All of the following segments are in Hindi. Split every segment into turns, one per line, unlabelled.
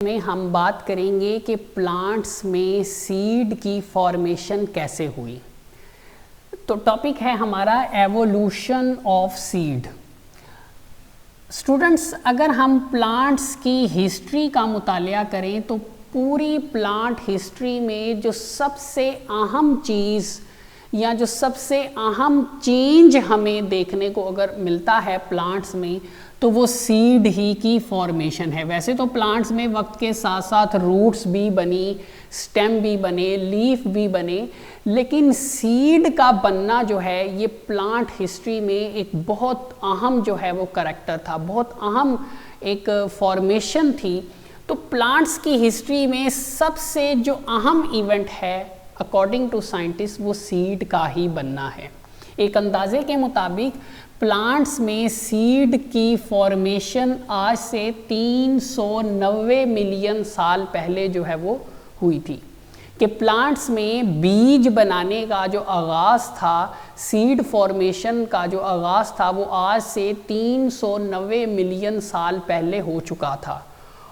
में हम बात करेंगे कि प्लांट्स में सीड की फॉर्मेशन कैसे हुई। तो टॉपिक है हमारा एवोल्यूशन ऑफ सीड। स्टूडेंट्स, अगर हम प्लांट्स की हिस्ट्री का मुतालिया करें तो पूरी प्लांट हिस्ट्री में जो सबसे अहम चीज़ या जो सबसे अहम चेंज हमें देखने को अगर मिलता है प्लांट्स में तो वो सीड ही की फॉर्मेशन है। वैसे तो प्लांट्स में वक्त के साथ साथ रूट्स भी बनी, स्टेम भी बने, लीफ भी बने, लेकिन सीड का बनना जो है ये प्लांट हिस्ट्री में एक बहुत अहम जो है वो करैक्टर था, बहुत अहम एक फॉर्मेशन थी। तो प्लांट्स की हिस्ट्री में सबसे जो अहम इवेंट है अकॉर्डिंग टू साइंटिस्ट वो सीड का ही बनना है। एक अंदाजे के मुताबिक प्लांट्स में सीड की फॉर्मेशन आज से 390 मिलियन साल पहले जो है वो हुई थी। कि प्लांट्स में बीज बनाने का जो आगाज़ था, सीड फॉर्मेशन का जो आगाज़ था वो आज से 390 मिलियन साल पहले हो चुका था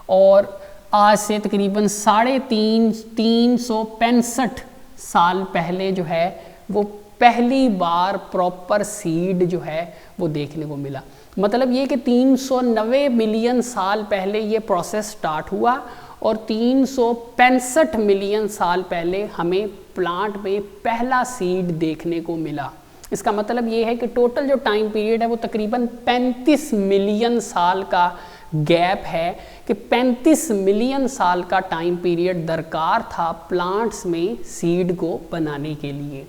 और आज से तकरीबन 365 साल पहले जो है वो पहली बार प्रॉपर सीड जो है वो देखने को मिला। मतलब ये कि 390 मिलियन साल पहले ये प्रोसेस स्टार्ट हुआ और 365 मिलियन साल पहले हमें प्लांट में पहला सीड देखने को मिला। इसका मतलब ये है कि टोटल जो टाइम पीरियड है वो तकरीबन 35 मिलियन साल का गैप है, कि 35 मिलियन साल का टाइम पीरियड दरकार था प्लांट्स में सीड को बनाने के लिए।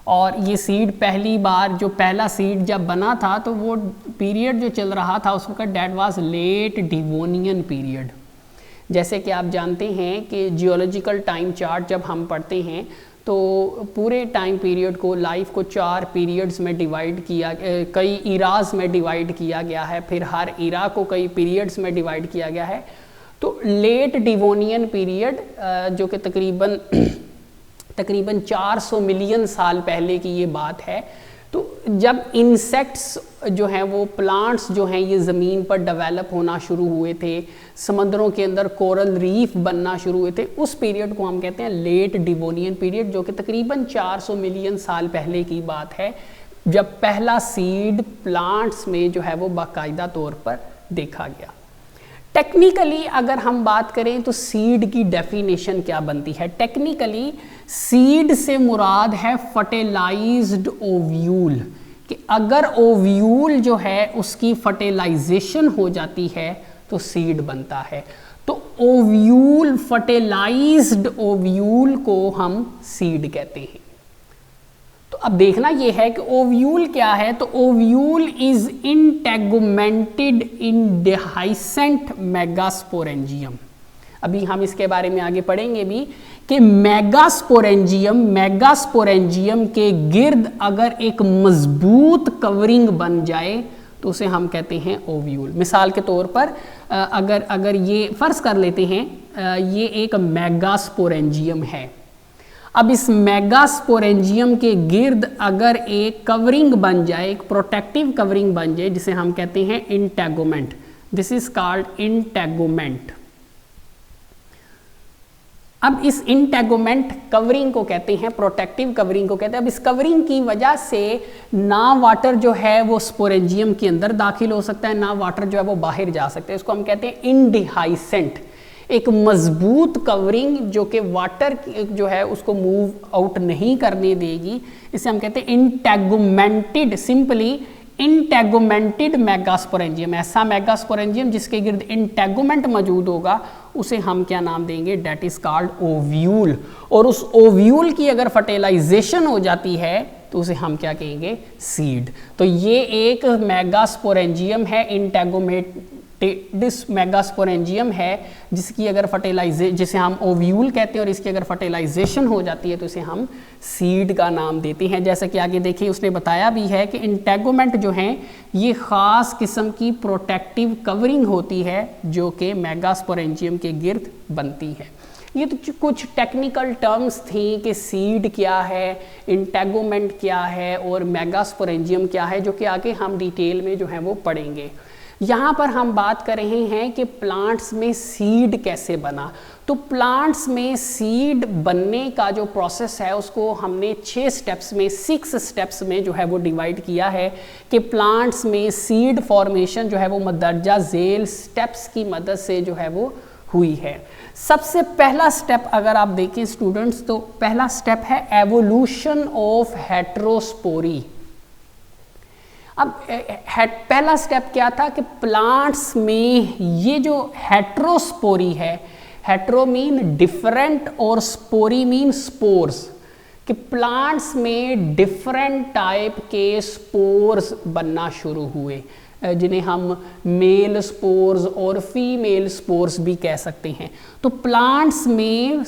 और ये सीड पहली बार जो पहला सीड जब बना था तो वो पीरियड जो चल रहा था उस वक्त that was late Devonian period. जैसे कि आप जानते हैं कि जियोलॉजिकल टाइम चार्ट जब हम पढ़ते हैं तो पूरे टाइम पीरियड को, लाइफ को 4 पीरियड्स में डिवाइड किया, कई इराज में डिवाइड किया गया है, फिर हर इरा को कई पीरियड्स में डिवाइड किया गया है। तो लेट डिवोनियन पीरियड जो कि तकरीबन 400 मिलियन साल पहले की ये बात है। तो जब इंसेक्ट्स जो हैं वो, प्लांट्स जो हैं ये ज़मीन पर डेवलप होना शुरू हुए थे, समंदरों के अंदर कोरल रीफ बनना शुरू हुए थे, उस पीरियड को हम कहते हैं लेट डिवोनियन पीरियड, जो कि तकरीबन 400 मिलियन साल पहले की बात है, जब पहला सीड प्लांट्स में जो है वो बाकायदा तौर पर देखा गया। टेक्निकली अगर हम बात करें तो सीड की डेफिनेशन क्या बनती है? टेक्निकली सीड से मुराद है फर्टिलाइज्ड ओव्यूल, कि अगर ओव्यूल जो है उसकी फर्टिलाइजेशन हो जाती है तो सीड बनता है। तो ओव्यूल, फर्टिलाइज्ड ओव्यूल को हम सीड कहते हैं। तो अब देखना यह है कि ओव्यूल क्या है। तो ओव्यूल इज इंटेगुमेंटेड इन डिहाइसेंट मेगास्पोरेंजियम। अभी हम इसके बारे में आगे पढ़ेंगे भी कि मेगास्पोरेंजियम के गिर्द अगर एक मजबूत कवरिंग बन जाए तो उसे हम कहते हैं ओव्यूल। मिसाल के तौर पर अगर ये फ़र्ज़ कर लेते हैं ये एक मेगास्पोरेंजियम है। अब इस मेगास्पोरेंजियम के गिर्द अगर एक कवरिंग बन जाए, एक प्रोटेक्टिव कवरिंग बन जाए, जिसे हम कहते हैं इंटेगोमेंट, दिस इज कॉल्ड इंटेगोमेंट। अब इस इंटेगोमेंट कवरिंग को कहते हैं, प्रोटेक्टिव कवरिंग को कहते हैं। अब इस कवरिंग की वजह से ना वाटर जो है वो स्पोरेंजियम के अंदर दाखिल हो सकता है, ना वाटर जो है वो बाहर जा सकता है। इसको हम कहते हैं इनडिहाइसेंट, एक मजबूत कवरिंग जो कि वाटर जो है उसको मूव आउट नहीं करने देगी। इसे हम कहते हैं इंटेगुमेंटेड, सिंपली इंटेगुमेंटेड मेगास्पोरेंजियम। ऐसा मेगास्पोरेंजियम जिसके गिर्द इंटेगुमेंट मौजूद होगा उसे हम क्या नाम देंगे? That is called ovule. और उस ओव्यूल की अगर फर्टिलाइजेशन हो जाती है तो उसे हम क्या कहेंगे? सीड। तो ये एक मेगास्पोरेंजियम है, इंटेगुमेंटेड मेगास्पोरेंजियम है, जिसकी अगर जिसे हम ओव्यूल कहते हैं, और इसकी अगर फर्टिलाइजेशन हो जाती है तो इसे हम सीड का नाम देते हैं। जैसा कि आगे देखिए उसने बताया भी है कि इंटेगोमेंट जो हैं ये ख़ास किस्म की प्रोटेक्टिव कवरिंग होती है जो कि मेगास्पोरेंजियम के गिर्द बनती है। ये तो कुछ टेक्निकल टर्म्स थी कि सीड क्या है, इंटेगोमेंट क्या है और मेगास्पोरेंजियम क्या है, जो कि आगे हम डिटेल में जो है वो पढ़ेंगे। यहाँ पर हम बात कर रहे हैं कि प्लांट्स में सीड कैसे बना। तो प्लांट्स में सीड बनने का जो प्रोसेस है उसको हमने 6 स्टेप्स में 6 स्टेप्स में जो है वो डिवाइड किया है कि प्लांट्स में सीड फॉर्मेशन जो है वो मदरजा झेल स्टेप्स की मदद से जो है वो हुई है। सबसे पहला स्टेप अगर आप देखें स्टूडेंट्स, तो पहला स्टेप है एवोल्यूशन ऑफ हेटेरोस्पोरी। अब पहला स्टेप क्या था कि प्लांट्स में ये जो हेटेरोस्पोरी है, हेटेरो मीन डिफरेंट और स्पोरी मीन स्पोर्स, कि प्लांट्स में डिफरेंट टाइप के स्पोर्स बनना शुरू हुए, जिन्हें हम मेल स्पोर्स और फीमेल स्पोर्स भी कह सकते हैं। तो प्लांट्स में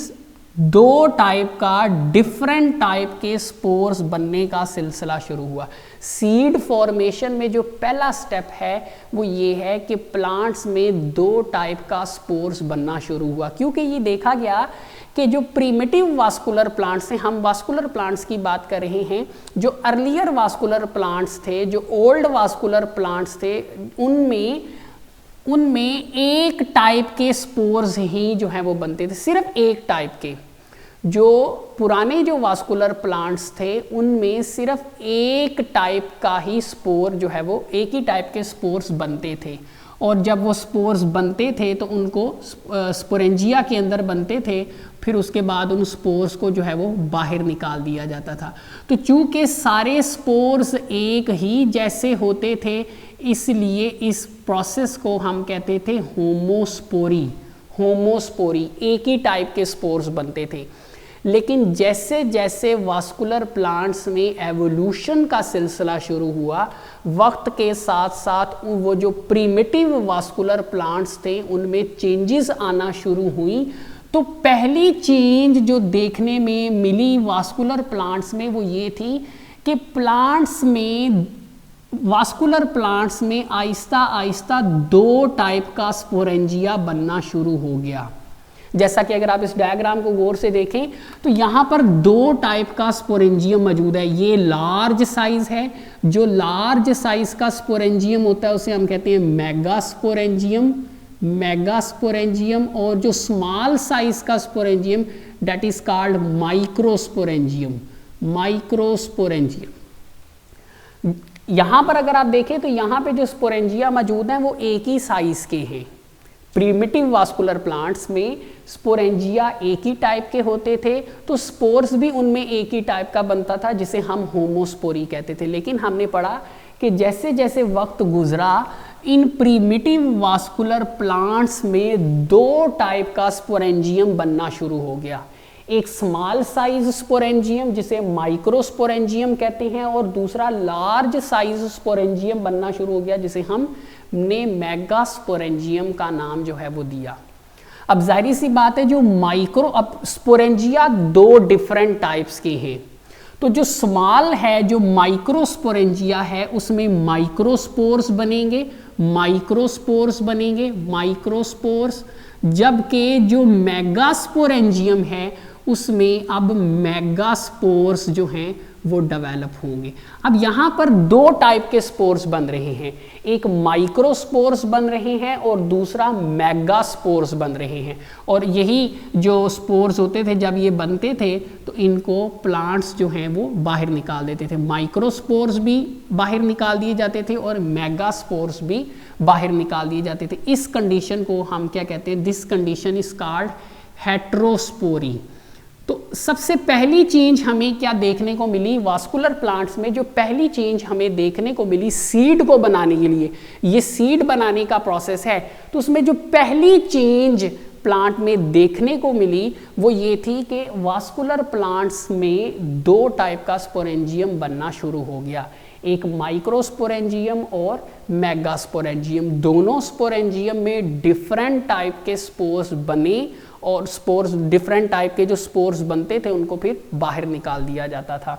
2 टाइप का डिफरेंट टाइप के स्पोर्स बनने का सिलसिला शुरू हुआ। सीड फॉर्मेशन में जो पहला स्टेप है वो ये है कि प्लांट्स में 2 टाइप का स्पोर्स बनना शुरू हुआ, क्योंकि ये देखा गया कि जो प्रीमिटिव वास्कुलर प्लांट्स हैं, हम वास्कुलर प्लांट्स की बात कर रहे हैं, जो अर्लियर वास्कुलर प्लांट्स थे, जो ओल्ड वास्कुलर प्लांट्स थे, उनमें एक टाइप के स्पोर्स ही जो है वो बनते थे, सिर्फ एक टाइप के। जो पुराने जो वास्कुलर प्लांट्स थे उनमें सिर्फ एक टाइप का ही स्पोर जो है वो, एक ही टाइप के स्पोर्स बनते थे। और जब वो स्पोर्स बनते थे तो उनको स्पोरेंजिया के अंदर बनते थे, फिर उसके बाद उन स्पोर्स को जो है वो बाहर निकाल दिया जाता था। तो चूंकि सारे स्पोर्स एक ही जैसे होते थे, इसलिए इस प्रोसेस को हम कहते थे होमोस्पोरी। होमोस्पोरी, एक ही टाइप के स्पोर्स बनते थे। लेकिन जैसे जैसे वास्कुलर प्लांट्स में एवोल्यूशन का सिलसिला शुरू हुआ, वक्त के साथ साथ वो जो प्रीमिटिव वास्कुलर प्लांट्स थे उनमें चेंजेस आना शुरू हुई। तो पहली चेंज जो देखने में मिली वास्कुलर प्लांट्स में वो ये थी कि वास्कुलर प्लांट्स में आहिस्ता आहिस्ता 2 टाइप का स्पोरेंजिया बनना शुरू हो गया। जैसा कि अगर आप इस डायग्राम को गौर से देखें तो यहाँ पर 2 टाइप का स्पोरेंजियम मौजूद है। ये लार्ज साइज है, जो लार्ज साइज का स्पोरेंजियम होता है उसे हम कहते हैं मेगास्पोरेंजियम, मेगास्पोरेंजियम, और जो स्मॉल साइज का sporangium that is called microsporangium, microsporangium. यहाँ पर अगर आप देखें तो यहाँ पे जो स्पोरेंजिया मौजूद हैं वो एक ही साइज के हैं। प्रीमिटिव वास्कुलर प्लांट्स में स्पोरेंजिया एक ही टाइप के होते थे, तो स्पोर्स भी उनमें एक ही टाइप का बनता था जिसे हम होमोस्पोरी कहते थे। लेकिन हमने पढ़ा कि जैसे जैसे वक्त गुजरा, इन प्रीमिटिव वास्कुलर प्लांट्स में 2 टाइप का स्पोरेंजियम बनना शुरू हो गया। एक स्मॉल साइज स्पोरेंजियम जिसे माइक्रोस्पोरेंजियम कहते हैं, और दूसरा लार्ज साइज स्पोरेंजियम बनना शुरू हो गया जिसे हमने मेगास्पोरेंजियम का नाम जो है वो दिया। अब जाहिर सी बात है, जो अब स्पोरेंजिया 2 डिफरेंट टाइप्स के हैं। तो जो स्मॉल है, जो माइक्रोस्पोरेंजिया है, उसमें माइक्रोस्पोर्स बनेंगे, माइक्रोस्पोर्स बनेंगे, माइक्रोस्पोर्स। जबकि जो मेगास्पोरेंजियम है उसमें अब मेगास्पोर्स जो हैं वो डेवलप होंगे। अब यहाँ पर 2 टाइप के स्पोर्स बन रहे हैं, एक माइक्रोस्पोर्स बन रहे हैं और दूसरा मेगास्पोर्स बन रहे हैं। और यही जो स्पोर्स होते थे जब ये बनते थे तो इनको प्लांट्स जो हैं वो बाहर निकाल देते थे। माइक्रोस्पोर्स भी बाहर निकाल दिए जाते थे और मेगास्पोर्स भी बाहर निकाल दिए जाते थे। इस कंडीशन को हम क्या कहते हैं, this condition is called heterospory. तो सबसे पहली चेंज हमें क्या देखने को मिली वास्कुलर प्लांट्स में, जो पहली चेंज हमें देखने को मिली सीड को बनाने के लिए, ये सीड बनाने का प्रोसेस है, तो उसमें जो पहली चेंज प्लांट में देखने को मिली वो ये थी कि वास्कुलर प्लांट्स में 2 टाइप का स्पोरेंजियम बनना शुरू हो गया, एक माइक्रोस्पोरेंजियम और मेगास्पोरेंजियम। दोनों स्पोरेंजियम में डिफरेंट टाइप के स्पोर्स बने और स्पोर्स, डिफरेंट टाइप के जो स्पोर्स बनते थे उनको फिर बाहर निकाल दिया जाता था।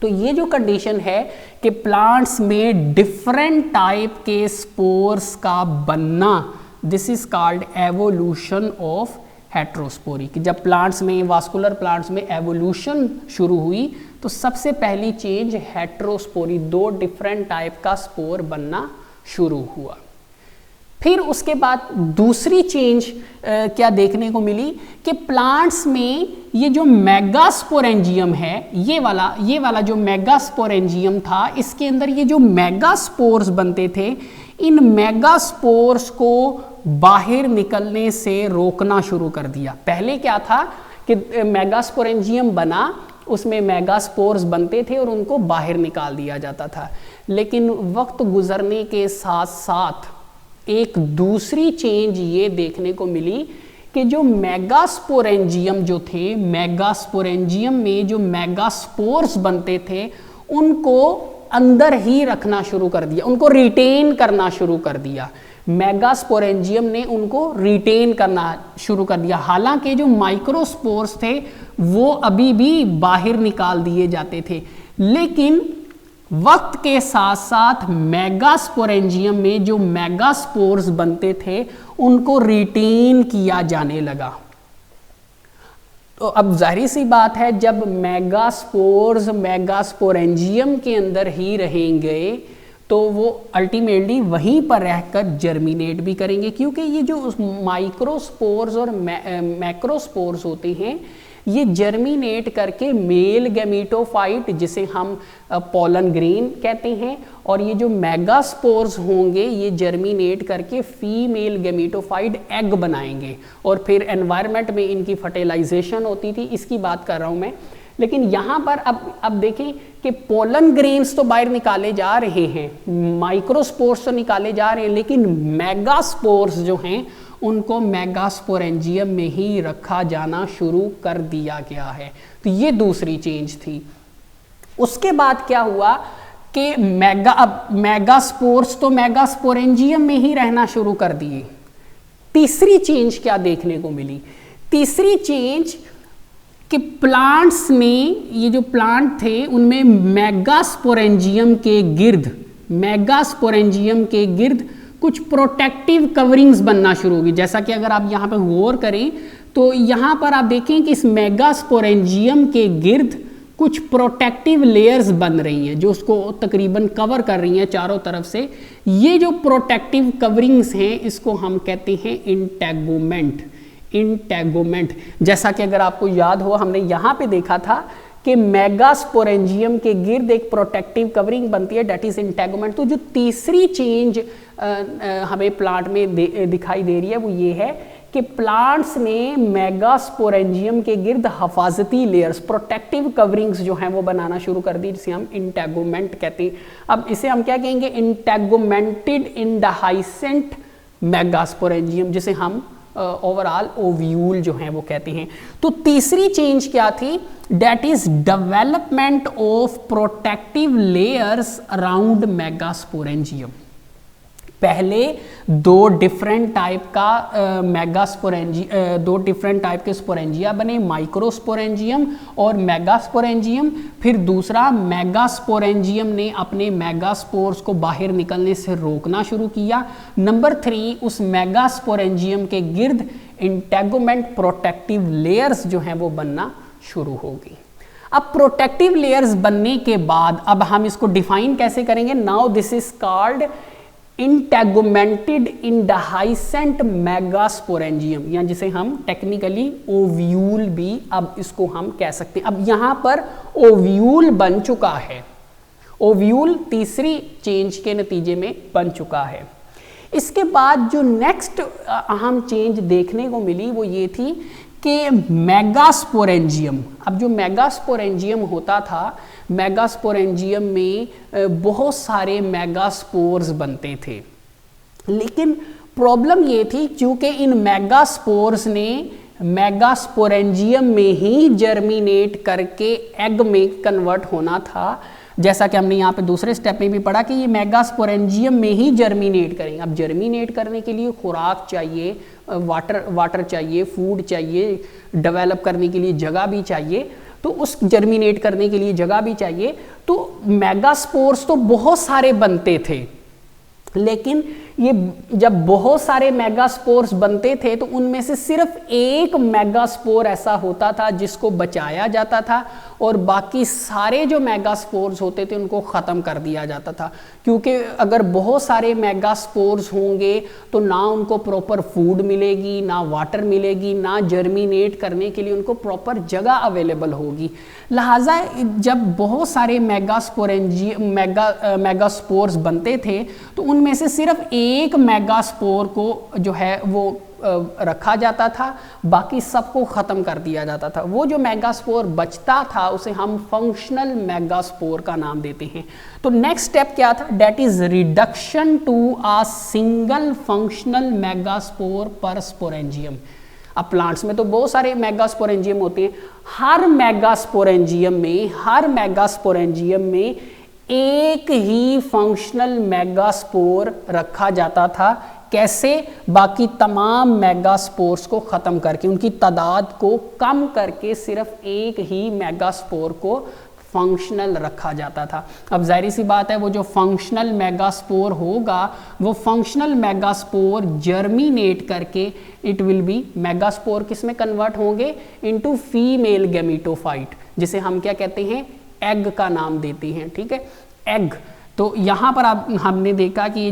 तो ये जो कंडीशन है कि प्लांट्स में डिफरेंट टाइप के स्पोर्स का बनना, this is called evolution of heterospory. कि जब प्लांट्स में, वास्कुलर प्लांट्स में एवोल्यूशन शुरू हुई तो सबसे पहली चेंज हेटेरोस्पोरी, 2 डिफरेंट टाइप का स्पोर बनना शुरू हुआ। फिर उसके बाद दूसरी चेंज क्या देखने को मिली कि प्लांट्स में ये जो मेगास्पोरेंजियम है, ये वाला जो मेगास्पोरेंजियम था, इसके अंदर ये जो मेगास्पोर्स बनते थे, इन मेगास्पोर्स को बाहर निकलने से रोकना शुरू कर दिया। पहले क्या था कि मेगास्पोरेंजियम बना, उसमें मेगास्पोर्स बनते थे और उनको बाहर निकाल दिया जाता था। लेकिन वक्त गुजरने के साथ साथ एक दूसरी चेंज ये देखने को मिली कि जो मेगास्पोरेंजियम जो थे, मेगास्पोरेंजियम में जो मेगास्पोर्स बनते थे, उनको अंदर ही रखना शुरू कर दिया, उनको रिटेन करना शुरू कर दिया। मेगास्पोरेंजियम ने उनको रिटेन करना शुरू कर दिया। हालांकि जो माइक्रोस्पोर्स थे वो अभी भी बाहर निकाल दिए जाते थे, लेकिन वक्त के साथ साथ मेगास्पोरेंजियम में जो मेगास्पोर्स बनते थे उनको रिटेन किया जाने लगा। तो अब जाहिर सी बात है, जब मेगास्पोर्स मेगास्पोरेंजियम के अंदर ही रहेंगे तो वो अल्टीमेटली वहीं पर रहकर जर्मिनेट भी करेंगे, क्योंकि ये जो माइक्रोस्पोर्स और मैक्रोस्पोर्स होते हैं ये जर्मिनेट करके मेल गैमीटोफाइट, जिसे हम पोलन ग्रेन कहते हैं, और ये जो मेगास्पोर्स होंगे ये जर्मिनेट करके फीमेल गैमीटोफाइट एग बनाएंगे और फिर एनवायरनमेंट में इनकी फर्टिलाइजेशन होती थी, इसकी बात कर रहा हूँ मैं। लेकिन यहाँ पर अब देखें कि पोलन ग्रेन्स तो बाहर निकाले जा रहे हैं, माइक्रोस्पोर्स तो निकाले जा रहे हैं, लेकिन मेगास्पोर्स जो हैं उनको मेगास्पोरेंजियम में ही रखा जाना शुरू कर दिया गया है। तो ये दूसरी चेंज थी। उसके बाद क्या हुआ कि मेगास्पोर्स तो मेगास्पोरेंजियम में ही रहना शुरू कर दिए। तीसरी चेंज क्या देखने को मिली? तीसरी चेंज कि प्लांट्स में, ये जो प्लांट थे उनमें मेगास्पोरेंजियम के गिर्द कुछ प्रोटेक्टिव कवरिंग्स बनना शुरू होगी। जैसा कि अगर आप यहाँ पर गौर करें तो यहाँ पर आप देखें कि इस मेगास्पोरेंजियम के गिर्द कुछ प्रोटेक्टिव लेयर्स बन रही हैं जो उसको तकरीबन कवर कर रही हैं चारों तरफ से। ये जो प्रोटेक्टिव कवरिंग्स हैं इसको हम कहते हैं इंटेगोमेंट। जैसा कि अगर आपको याद हो, हमने यहाँ पे देखा था कि मेगास्पोरेंजियम के गिर्द एक प्रोटेक्टिव कवरिंग बनती है, डेट इज इंटेगोमेंट। तो जो तीसरी चेंज हमें प्लांट में दिखाई दे रही है वो ये है कि प्लांट्स ने मेगास्पोरेंजियम के गिर्द हिफाजती लेयर्स, प्रोटेक्टिव कवरिंग्स जो हैं वो बनाना शुरू कर दी, जिसे हम इंटेगोमेंट कहते हैं। अब इसे हम क्या कहेंगे? इंटेगोमेंटेड इंडाहाइसेंट मेगास्पोरेंजियम, जिसे हम ओवरऑल ओव्यूल जो हैं वो कहते हैं। तो तीसरी चेंज क्या थी? That is development of protective layers around megasporangium. पहले दो डिफरेंट टाइप के स्पोरेंजिया बने, माइक्रोस्पोरेंजियम और मेगास्पोरेंजियम। फिर दूसरा, मेगास्पोरेंजियम ने अपने मेगास्पोर्स को बाहर निकलने से रोकना शुरू किया। नंबर 3, उस मेगास्पोरेंजियम के गिर्द इंटेगोमेंट प्रोटेक्टिव लेयर्स जो हैं वो बनना शुरू हो गई। अब प्रोटेक्टिव लेयर्स बनने के बाद अब हम इसको डिफाइन कैसे करेंगे? Now this is called integumented indehiscent megasporangium, या जिसे हम टेक्निकली ओव्यूल भी अब इसको हम कह सकते हैं। अब यहाँ पर ओव्यूल बन चुका है, ओव्यूल तीसरी चेंज के नतीजे में बन चुका है। इसके बाद जो नेक्स्ट अहम चेंज देखने को मिली वो ये थी कि मेगास्पोरेंजियम, अब जो मेगास्पोरेंजियम होता था, मेगास्पोरेंजियम में बहुत सारे मेगास्पोर्स बनते थे, लेकिन प्रॉब्लम ये थी क्योंकि इन मेगास्पोर्स ने मेगास्पोरेंजियम में ही जर्मिनेट करके एग में कन्वर्ट होना था। जैसा कि हमने यहाँ पे दूसरे स्टेप में भी पढ़ा कि ये मेगास्पोरेंजियम में ही जर्मिनेट करेंगे। अब जर्मिनेट करने के लिए खुराक चाहिए, वाटर चाहिए, फूड चाहिए, डेवलप करने के लिए जगह भी चाहिए, तो उस जर्मिनेट करने के लिए जगह भी चाहिए। तो मेगास्पोर्स तो बहुत सारे बनते थे, लेकिन ये जब बहुत सारे मेगास्पोर्स बनते थे तो उनमें से सिर्फ एक मेगास्पोर ऐसा होता था जिसको बचाया जाता था और बाकी सारे जो मेगास्पोर्स होते थे उनको ख़त्म कर दिया जाता था, क्योंकि अगर बहुत सारे मेगास्पोर्स होंगे तो ना उनको प्रॉपर फूड मिलेगी, ना वाटर मिलेगी, ना जर्मिनेट करने के लिए उनको प्रॉपर जगह अवेलेबल होगी। लिहाजा जब बहुत सारे मेगास्पोर्स बनते थे तो उनमें से सिर्फ एक मेगास्पोर को जो है वो रखा जाता था, बाकी सबको ख़त्म कर दिया जाता था। वो जो मेगास्पोर बचता था उसे हम फंक्शनल मेगास्पोर का नाम देते हैं। तो नेक्स्ट स्टेप क्या था? That is reduction to a single functional megaspore per sporangium. अब प्लांट्स में तो बहुत सारे मेगास्पोरेंजियम होते हैं, हर मेगास्पोरेंजियम में एक ही फंक्शनल मेगास्पोर रखा जाता था। कैसे? बाकी तमाम मेगास्पोर्स को ख़त्म करके, उनकी तादाद को कम करके सिर्फ एक ही मेगास्पोर को फंक्शनल रखा जाता था। अब जाहिर सी बात है वो जो फंक्शनल मेगास्पोर होगा वो फंक्शनल मेगास्पोर जर्मिनेट करके इट विल बी मेगास्पोर किस में कन्वर्ट होंगे? इनटू फीमेल गैमेटोफाइट, जिसे हम क्या कहते हैं? एग का नाम देते हैं। ठीक है, एग। तो यहाँ पर आप हमने देखा कि ये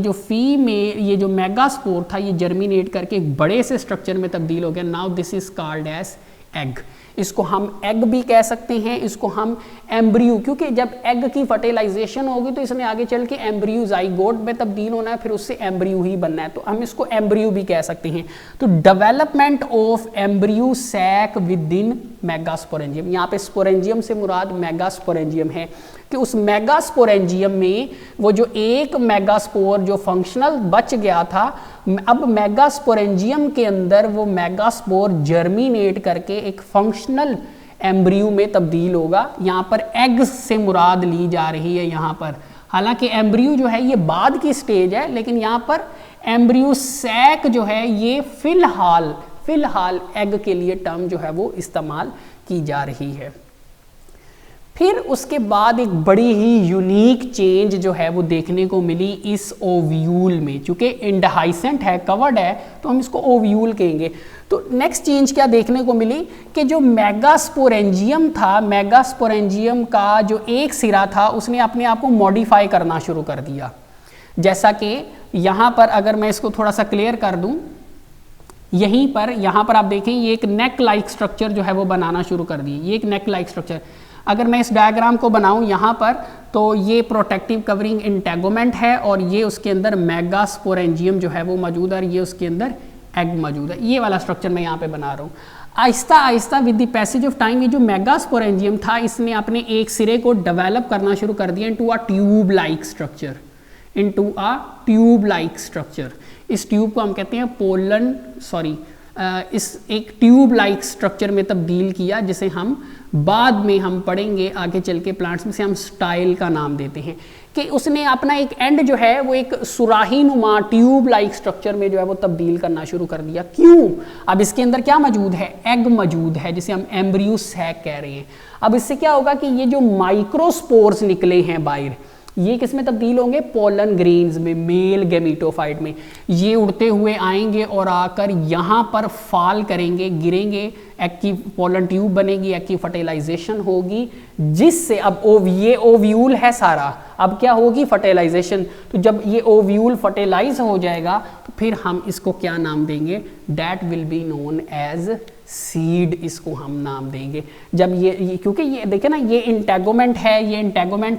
जो मेगास्पोर था ये जर्मिनेट करके एक बड़े से स्ट्रक्चर में तब्दील हो गया। Now this is called as egg. इसको हम एग भी कह सकते हैं, इसको हम एम्ब्रियो, क्योंकि जब एग की फर्टिलाइजेशन होगी तो इसने आगे चल के एम्ब्रियो जाइगोट में तब्दील होना है, फिर उससे एम्ब्रियो ही बनना है, तो हम इसको एम्ब्रियो भी कह सकते हैं। तो development of embryo sac within megasporangium, यहाँ पे स्पोरेंजियम से मुराद मेगास्पोरेंजियम है कि उस मेगास्पोरेंजियम में वो जो एक मेगास्पोर जो फंक्शनल बच गया था, अब मेगास्पोरेंजियम के अंदर वो मेगास्पोर जर्मिनेट करके एक फंक्शनल एम्ब्रियो में तब्दील होगा। यहाँ पर एग से मुराद ली जा रही है यहाँ पर, हालांकि एम्ब्रियो जो है ये बाद की स्टेज है, लेकिन यहाँ पर एम्ब्रियो सैक जो है ये फिलहाल एग के लिए टर्म जो है वो इस्तेमाल की जा रही है। फिर उसके बाद एक बड़ी ही यूनिक चेंज जो है वो देखने को मिली इस ओव्यूल में। चूंकि इंडहाइसेंट है, कवर्ड है, तो हम इसको ओव्यूल कहेंगे। तो नेक्स्ट चेंज क्या देखने को मिली कि जो मेगास्पोरेंजियम था, मेगास्पोरेंजियम का जो एक सिरा था उसने अपने आप को मॉडिफाई करना शुरू कर दिया। जैसा कि यहाँ पर अगर मैं इसको थोड़ा सा क्लियर कर दूँ, यहाँ पर आप देखें ये एक नेक लाइक स्ट्रक्चर जो है वो बनाना शुरू कर दी। ये एक नेक लाइक स्ट्रक्चर, अगर मैं इस डायग्राम को बनाऊं यहाँ पर, तो ये प्रोटेक्टिव कवरिंग इंटेगोमेंट है और ये उसके अंदर मेगास्पोरेंजियम जो है वो मौजूद है और ये उसके अंदर एग मौजूद है। ये वाला स्ट्रक्चर मैं यहाँ पे बना रहा हूँ। Aahista Aahista with the passage of time ये जो मेगास्पोरेंजियम था इसने अपने एक सिरे को डेवलप करना शुरू कर दिया into a tube like structure. इस ट्यूब को हम कहते हैं इस एक ट्यूब लाइक स्ट्रक्चर में तब्दील किया, जिसे हम बाद में हम पढ़ेंगे आगे चल के प्लांट्स में से हम स्टाइल का नाम देते हैं, कि उसने अपना एक एंड जो है वो एक सुराही नुमा ट्यूब लाइक स्ट्रक्चर में जो है वो तब्दील करना शुरू कर दिया। क्यों? अब इसके अंदर क्या मौजूद है? एग मौजूद है, जिसे हम एम्ब्रियो सैक कह रहे हैं। अब इससे क्या होगा कि ये जो माइक्रोस्पोर्स निकले हैं बाहर, ये किस में तब्दील होंगे? पोलन ग्रेन्स में, मेल गैमेटोफाइट में। ये उड़ते हुए आएंगे और आकर यहाँ पर फॉल करेंगे, गिरेंगे, एग की पोलन ट्यूब बनेगी, एग की फर्टिलाइजेशन होगी, जिससे अब ये ओव्यूल है सारा, अब क्या होगी? फर्टिलाइजेशन। तो जब ये ओव्यूल फर्टिलाइज हो जाएगा तो फिर हम इसको क्या नाम देंगे? That will be known as seed, इसको हम नाम देंगे। जब ये क्योंकि ये देखे ना, ये इंटेगोमेंट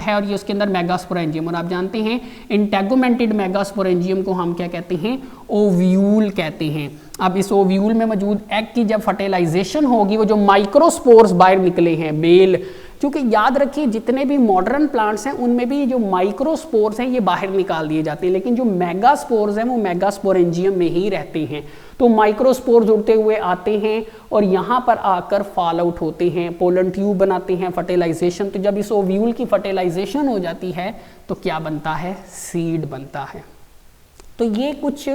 है और ये उसके अंदर मेगास्पोरेंजियम, और आप जानते हैं इंटेगोमेंटेड मेगास्पोरेंजियम को हम क्या कहते हैं? ओव्यूल कहते हैं। अब इस ओव्यूल में मौजूद एग की जब फर्टिलाइजेशन होगी, वो जो माइक्रोस्पोर्स बाहर निकले हैं मेल, क्योंकि याद रखिए जितने भी मॉडर्न प्लांट्स हैं उनमें भी जो माइक्रोस्पोर्स हैं ये बाहर निकाल दिए जाते हैं, लेकिन जो मेगास्पोर्स हैं वो मेगास्पोरेंजियम में ही रहते हैं। तो माइक्रोस्पोर्स उड़ते हुए आते हैं और यहाँ पर आकर फॉल आउट होते हैं, पोलन ट्यूब बनाते हैं, फर्टिलाइजेशन। तो जब इस ओव्यूल की फर्टिलाइजेशन हो जाती है तो क्या बनता है? सीड बनता है। तो ये कुछ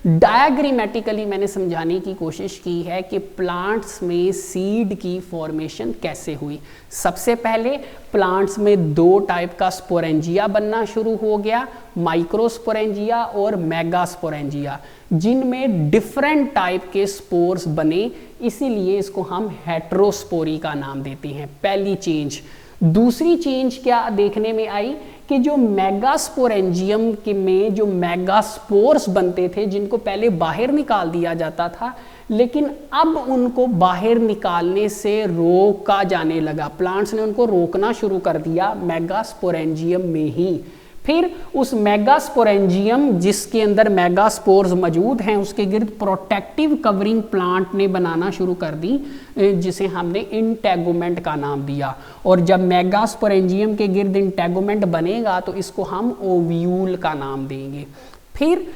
डायग्रामेटिकली मैंने समझाने की कोशिश की है कि प्लांट्स में सीड की फॉर्मेशन कैसे हुई। सबसे पहले प्लांट्स में दो टाइप का स्पोरेंजिया बनना शुरू हो गया, माइक्रोस्पोरेंजिया और मेगास्पोरेंजिया, जिनमें डिफरेंट टाइप के स्पोर्स बने, इसीलिए इसको हम हेटेरोस्पोरी का नाम देते हैं। पहली चेंज। दूसरी चेंज क्या देखने में आई कि जो मेगास्पोरेंजियम के में जो मेगास्पोर्स बनते थे, जिनको पहले बाहर निकाल दिया जाता था, लेकिन अब उनको बाहर निकालने से रोका जाने लगा। प्लांट्स ने उनको रोकना शुरू कर दिया मेगास्पोरेंजियम में ही। फिर उस मेगास्पोरेंजियम जिसके अंदर मेगास्पोर्स मौजूद हैं, उसके गिर्द प्रोटेक्टिव कवरिंग प्लांट ने बनाना शुरू कर दी, जिसे हमने इंटेगुमेंट का नाम दिया। और जब मेगास्पोरेंजियम के गिर्द इंटेगुमेंट बनेगा तो इसको हम ओव्यूल का नाम देंगे। फिर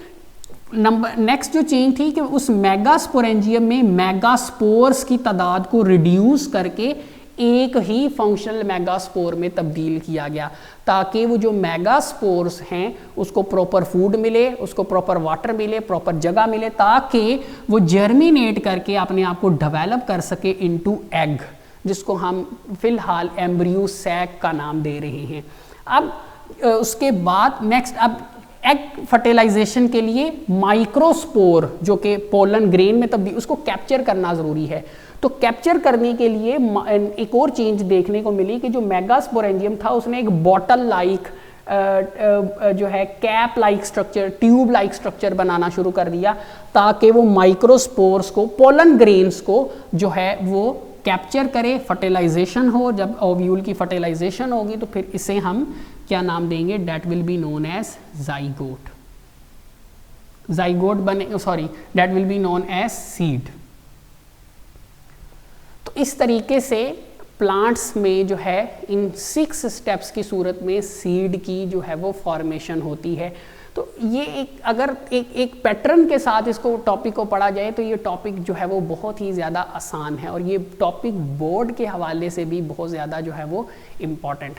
नेक्स्ट जो चेंज थी कि उस मेगास्पोरेंजियम में मेगास्पोर्स की तादाद को रिड्यूस करके एक ही फंक्शनल मेगास्पोर में तब्दील किया गया, ताकि वो जो मेगास्पोर्स हैं उसको प्रॉपर फूड मिले, उसको प्रॉपर वाटर मिले, प्रॉपर जगह मिले, ताकि वो जर्मिनेट करके अपने आप को डेवलप कर सके इनटू एग, जिसको हम फिलहाल एम्ब्रियो सैक का नाम दे रहे हैं। अब उसके बाद नेक्स्ट, अब एग फर्टिलाइजेशन के लिए माइक्रोस्पोर जो कि पोलन ग्रेन में तब्दील, उसको कैप्चर करना ज़रूरी है। तो कैप्चर करने के लिए एक और चेंज देखने को मिली कि जो मेगास्पोरेंजियम था उसने एक बॉटल लाइक जो है cap like structure, tube like structure बनाना शुरू कर दिया, ताकि वो माइक्रोस्पोर्स को, पोलन ग्रेन्स को जो है वो कैप्चर करे, फर्टिलाइजेशन हो। जब ओव्यूल की फर्टिलाइजेशन होगी तो फिर इसे हम क्या नाम देंगे, that will be known as zygote. Zygote बने, sorry, that will be known as seed. तो इस तरीके से प्लांट्स में जो है इन 6 स्टेप्स की सूरत में सीड की जो है वो फॉर्मेशन होती है। तो ये अगर एक पैटर्न के साथ इसको टॉपिक को पढ़ा जाए तो ये टॉपिक जो है वो बहुत ही ज़्यादा आसान है, और ये टॉपिक बोर्ड के हवाले से भी बहुत ज़्यादा जो है वो इम्पॉर्टेंट